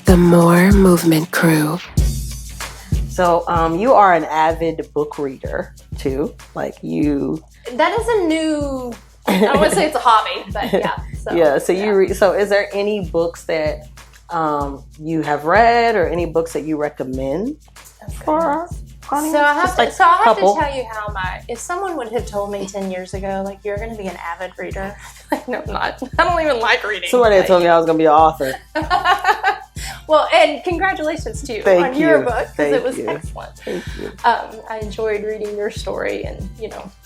The More Movement Crew. So you are an avid book reader too, like you. That is a new. I don't want to say it's a hobby, but yeah. So you read. So is there any books that you have read, or any books that you recommend for our audience? So I have to tell you how if someone would have told me 10 years ago, like, you're going to be an avid reader, like, no, I'm not. I don't even like reading. Somebody had told me I was going to be an author. Well, and congratulations to you on your book, because it was excellent. Thank you. I enjoyed reading your story and,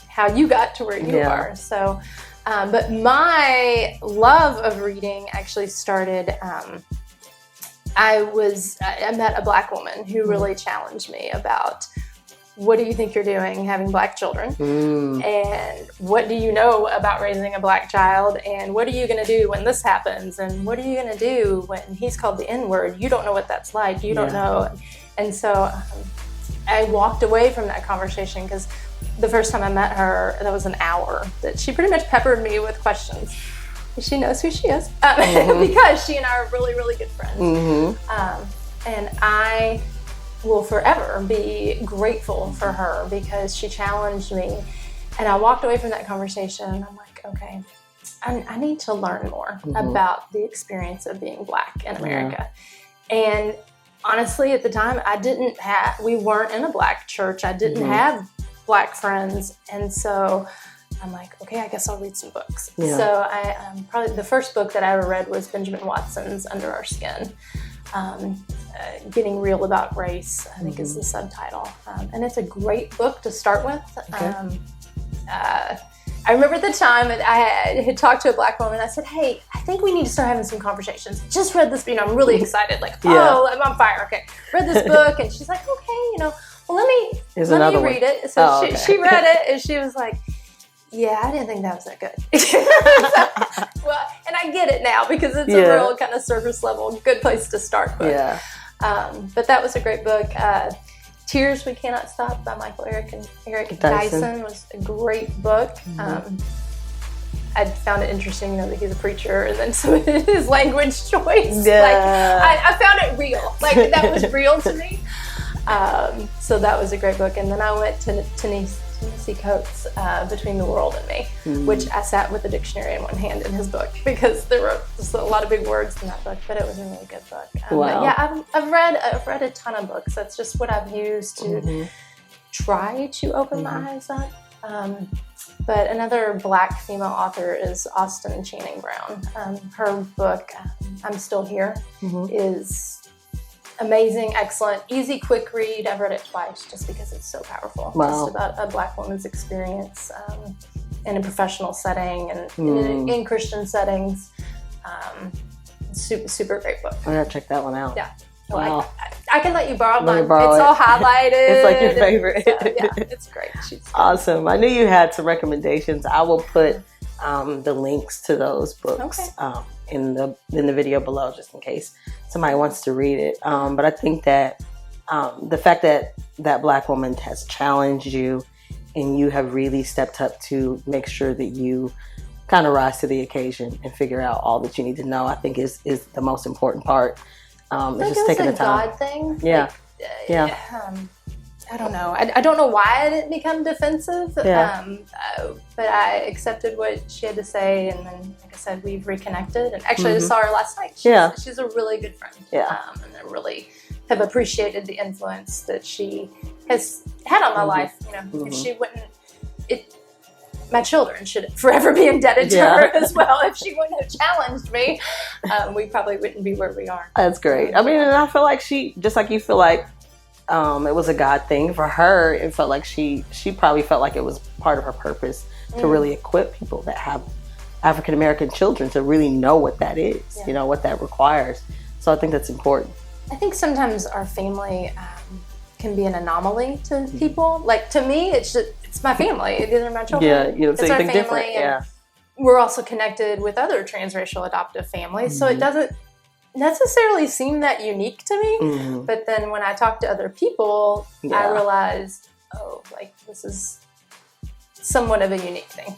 how you got to where you are. So, but my love of reading actually started, I met a Black woman who really challenged me about, what do you think you're doing having Black children? And what do you know about raising a Black child? And what are you going to do when this happens? And what are you going to do when he's called the N-word? You don't know what that's like. You don't know. And so I walked away from that conversation, because the first time I met her, that was an hour that she pretty much peppered me with questions. She knows who she is, because she and I are really, really good friends. And I will forever be grateful for her, because she challenged me. And I walked away from that conversation and I'm like, okay, I need to learn more about the experience of being Black in America. And honestly, at the time, we weren't in a Black church. I didn't have Black friends. And so I'm like, okay, I guess I'll read some books. So I probably the first book that I ever read was Benjamin Watson's Under Our Skin. Getting Real About Race, I think is the subtitle. And it's a great book to start with. I remember at the time I had talked to a Black woman. I said, hey, I think we need to start having some conversations. Just read this, I'm really excited. Like, I'm on fire. Okay, read this book. And she's like, okay, well, let me read it. So she read it and she was like, yeah, I didn't think that was that good. Well, and I get it now, because it's a real kind of surface level, good place to start with. But that was a great book. Tears We Cannot Stop by Eric Dyson was a great book. I found it interesting, that he's a preacher, and then some of his language choice. I found it real. Like, that was real to me. So that was a great book. And then I went to Ta-Nehisi Coates' Between the World and Me, which I sat with the dictionary in one hand in his book, because there were just a lot of big words in that book, but it was a really good book. But yeah, I've read a ton of books. That's just what I've used to try to open my eyes up. But another Black female author is Austin Channing Brown. Her book, I'm Still Here, is amazing, excellent, easy, quick read. I've read it twice just because it's so powerful. Just about a Black woman's experience in a professional setting and in Christian settings. Super, super great book. I gotta check that one out. Yeah. Wow. I can let you borrow mine. It's all highlighted. It's like your favorite. It's great. She's awesome. I knew you had some recommendations. I will put the links to those books in the video below, just in case somebody wants to read it. But I think that the fact that that Black woman has challenged you, and you have really stepped up to make sure that you kind of rise to the occasion and figure out all that you need to know, I think is the most important part. It's just taking the time. God thing. Yeah. I don't know. I don't know why I didn't become defensive. But I accepted what she had to say, and then, like I said, we've reconnected. And actually, I just saw her last night. She's a really good friend. And I really have appreciated the influence that she has had on my life. If she wouldn't, my children should forever be indebted to her as well. If she wouldn't have challenged me, we probably wouldn't be where we are. That's great. I mean, and I feel like she, just like you feel like it was a God thing for her, it felt like she probably felt like it was part of her purpose to really equip people that have African American children to really know what that is, what that requires. So I think that's important. I think sometimes our family can be an anomaly to people. Like, to me, it's my family. These are my children. You don't say anything different. We're also connected with other transracial adoptive families, so it doesn't necessarily seem that unique to me. But then when I talk to other people, I realize, this is somewhat of a unique thing.